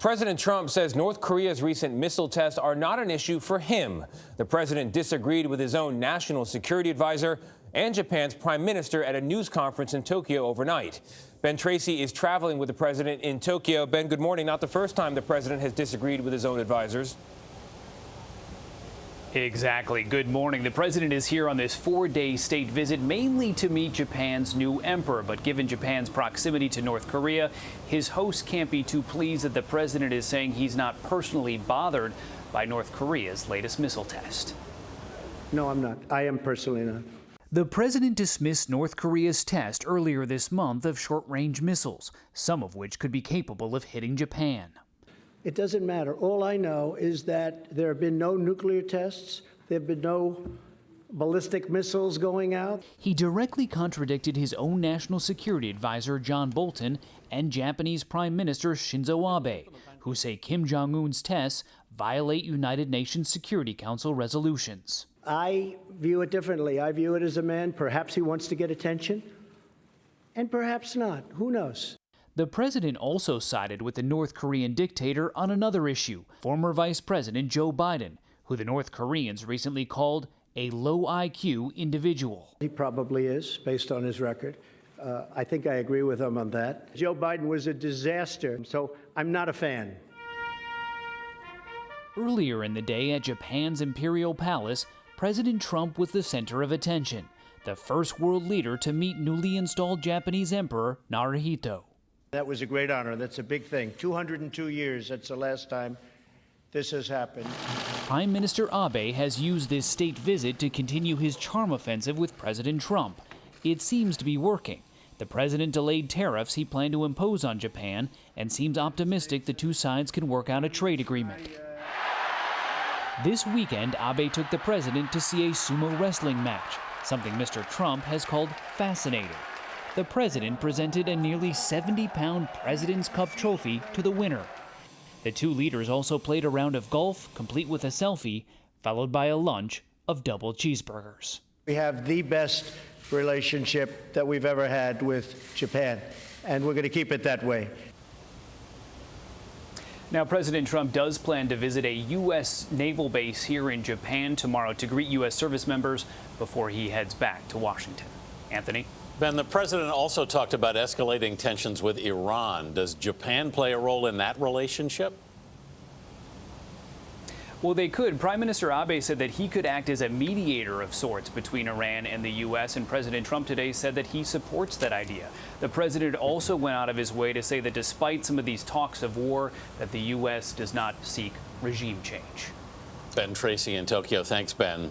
President Trump says North Korea's recent missile tests are not an issue for him. The president disagreed with his own national security advisor and Japan's prime minister at a news conference in Tokyo overnight. Ben Tracy is traveling with the president in Tokyo. Ben, good morning. Not the first time the president has disagreed with his own advisors. Exactly. Good morning. The president is here on this 4-day state visit, mainly to meet Japan's new emperor. But given Japan's proximity to North Korea, his host can't be too pleased that the president is saying he's not personally bothered by North Korea's latest missile test. No, I'm not. I am personally not. The president dismissed North Korea's test earlier this month of short-range missiles, some of which could be capable of hitting Japan. It doesn't matter. All I know is that there have been no nuclear tests. There have been no ballistic missiles going out. He directly contradicted his own national security advisor, John Bolton, and Japanese Prime Minister Shinzo Abe, who say Kim Jong-un's tests violate United Nations Security Council resolutions. I view it differently. I view it as a man. Perhaps he wants to get attention, and perhaps not. Who knows? The president also sided with the North Korean dictator on another issue, former Vice President Joe Biden, who the North Koreans recently called a low IQ individual. He probably is, based on his record. I think I agree with him on that. Joe Biden was a disaster, so I'm not a fan. Earlier in the day at Japan's Imperial Palace, President Trump was the center of attention, the first world leader to meet newly installed Japanese Emperor Naruhito. That was a great honor. That's a big thing. 202 years, that's the last time this has happened. Prime Minister Abe has used this state visit to continue his charm offensive with President Trump. It seems to be working. The president delayed tariffs he planned to impose on Japan and seems optimistic the two sides can work out a trade agreement. This weekend, Abe took the president to see a sumo wrestling match, something Mr. Trump has called fascinating. The president presented a nearly 70-pound President's Cup trophy to the winner. The two leaders also played a round of golf, complete with a selfie, followed by a lunch of double cheeseburgers. We have the best relationship that we've ever had with Japan, and we're going to keep it that way. Now, President Trump does plan to visit a U.S. naval base here in Japan tomorrow to greet U.S. service members before he heads back to Washington. Anthony? Ben, the president also talked about escalating tensions with Iran. Does Japan play a role in that relationship? Well, they could. Prime Minister Abe said that he could act as a mediator of sorts between Iran and the U.S., and President Trump today said that he supports that idea. The president also went out of his way to say that despite some of these talks of war, that the U.S. does not seek regime change. Ben Tracy in Tokyo. Thanks, Ben.